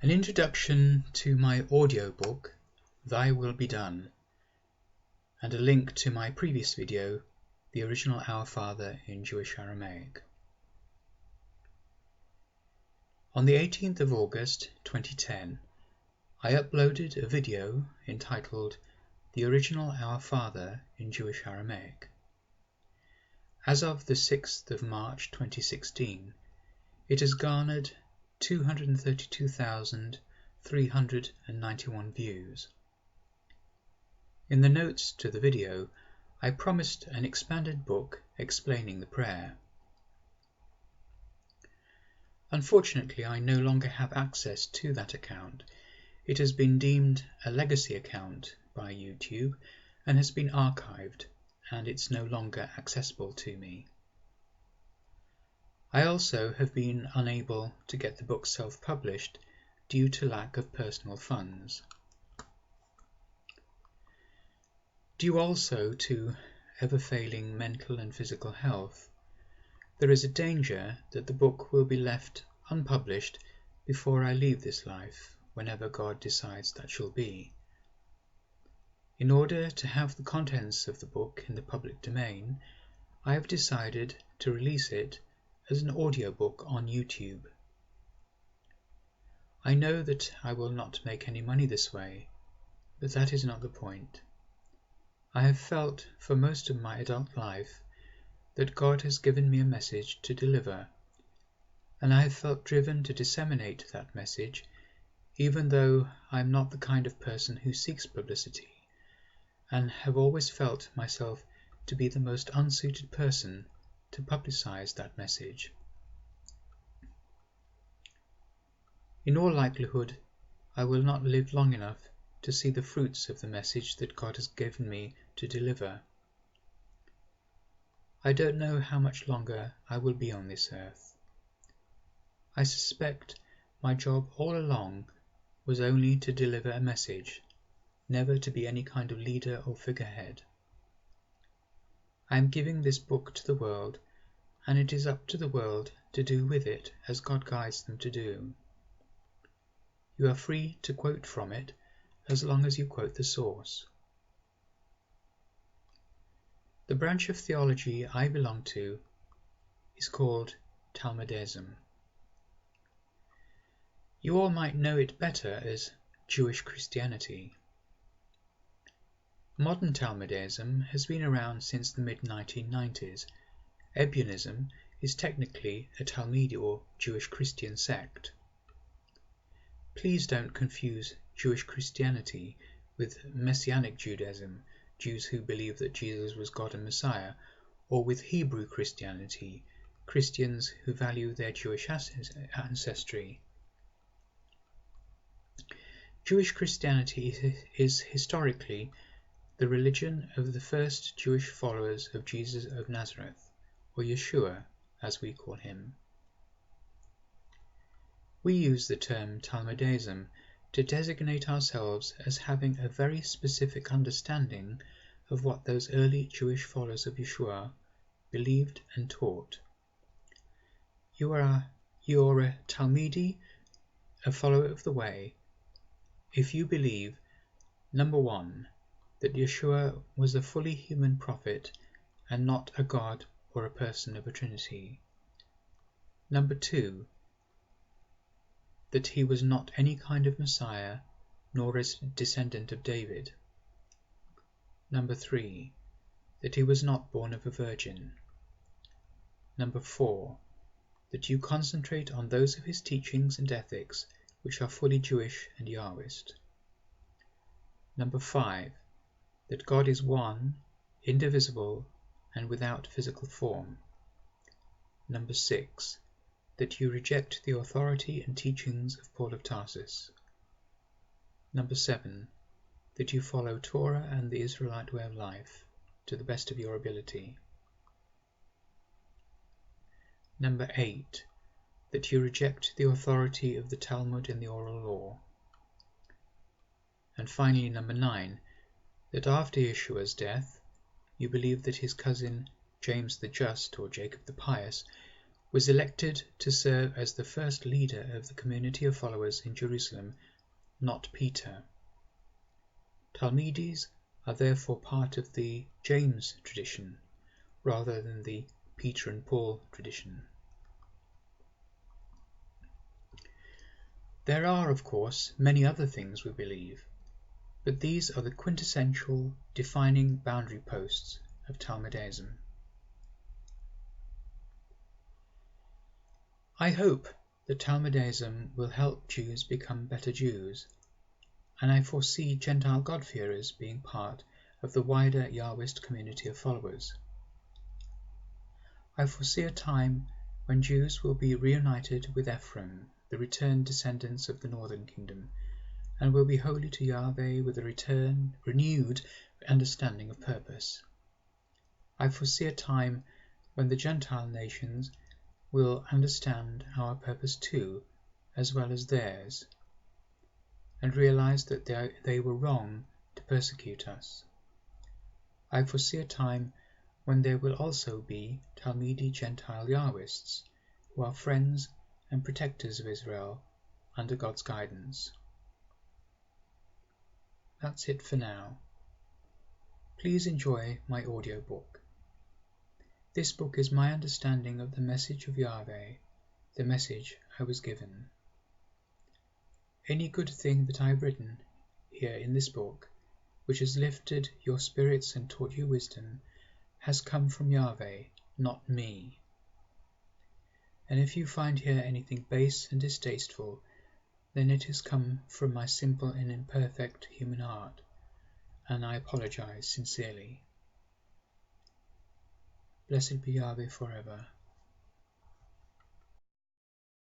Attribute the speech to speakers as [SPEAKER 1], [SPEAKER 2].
[SPEAKER 1] An introduction to my audiobook, Thy Will Be Done, and a link to my previous video, the original Our Father in Jewish Aramaic. On the 18th of August 2010, I uploaded a video entitled The Original Our Father in Jewish Aramaic. As of the 6th of March 2016, it has garnered 232,391 views. In the notes to the video, I promised an expanded book explaining the prayer. Unfortunately, I no longer have access to that account. It has been deemed a legacy account by YouTube and has been archived, and it's no longer accessible to me. I also have been unable to get the book self-published due to lack of personal funds. Due also to ever-failing mental and physical health, there is a danger that the book will be left unpublished before I leave this life, whenever God decides that shall be. In order to have the contents of the book in the public domain, I have decided to release it as an audiobook on YouTube. I know that I will not make any money this way, but that is not the point. I have felt for most of my adult life that God has given me a message to deliver, and I have felt driven to disseminate that message, even though I am not the kind of person who seeks publicity, and have always felt myself to be the most unsuited person to publicize that message. In all likelihood, I will not live long enough to see the fruits of the message that God has given me to deliver. I don't know how much longer I will be on this earth. I suspect my job all along was only to deliver a message, never to be any kind of leader or figurehead. I am giving this book to the world, and it is up to the world to do with it as God guides them to do. You are free to quote from it as long as you quote the source. The branch of theology I belong to is called Talmudism. You all might know it better as Jewish Christianity. Modern Talmudism has been around since the mid-1990s. Ebionism is technically a Talmudi or Jewish Christian sect. Please don't confuse Jewish Christianity with Messianic Judaism, Jews who believe that Jesus was God and Messiah, or with Hebrew Christianity, Christians who value their Jewish ancestry. Jewish Christianity is historically the religion of the first Jewish followers of Jesus of Nazareth, or Yeshua, as we call him. We use the term Talmudism to designate ourselves as having a very specific understanding of what those early Jewish followers of Yeshua believed and taught. You are a Talmudi, a follower of the way, if you believe, number one, that Yeshua was a fully human prophet and not a god or a person of a trinity. Number two, that he was not any kind of Messiah, nor a descendant of David. Number three, that he was not born of a virgin. Number four, that you concentrate on those of his teachings and ethics which are fully Jewish and Yahwist. Number five, that God is one, indivisible, and without physical form. Number six, that you reject the authority and teachings of Paul of Tarsus. Number seven, that you follow Torah and the Israelite way of life to the best of your ability. Number eight, that you reject the authority of the Talmud and the oral law. And finally, number nine, that after Yeshua's death, you believe that his cousin James the Just, or Jacob the Pious, was elected to serve as the first leader of the community of followers in Jerusalem, not Peter. Talmides are therefore part of the James tradition, rather than the Peter and Paul tradition. There are, of course, many other things we believe, but these are the quintessential defining boundary posts of Talmudism. I hope that Talmudism will help Jews become better Jews, and I foresee Gentile God-fearers being part of the wider Yahwist community of followers. I foresee a time when Jews will be reunited with Ephraim, the returned descendants of the northern kingdom, and will be holy to Yahweh with a renewed understanding of purpose. I foresee a time when the Gentile nations will understand our purpose too, as well as theirs, and realize that they were wrong to persecute us. I foresee a time when there will also be Talmudi Gentile Yahwists, who are friends and protectors of Israel under God's guidance. That's it for now. Please enjoy my audiobook. This book is my understanding of the message of Yahweh, the message I was given. Any good thing that I've written here in this book, which has lifted your spirits and taught you wisdom, has come from Yahweh, not me. And if you find here anything base and distasteful, then it has come from my simple and imperfect human heart, and I apologize sincerely. Blessed be Yahweh forever.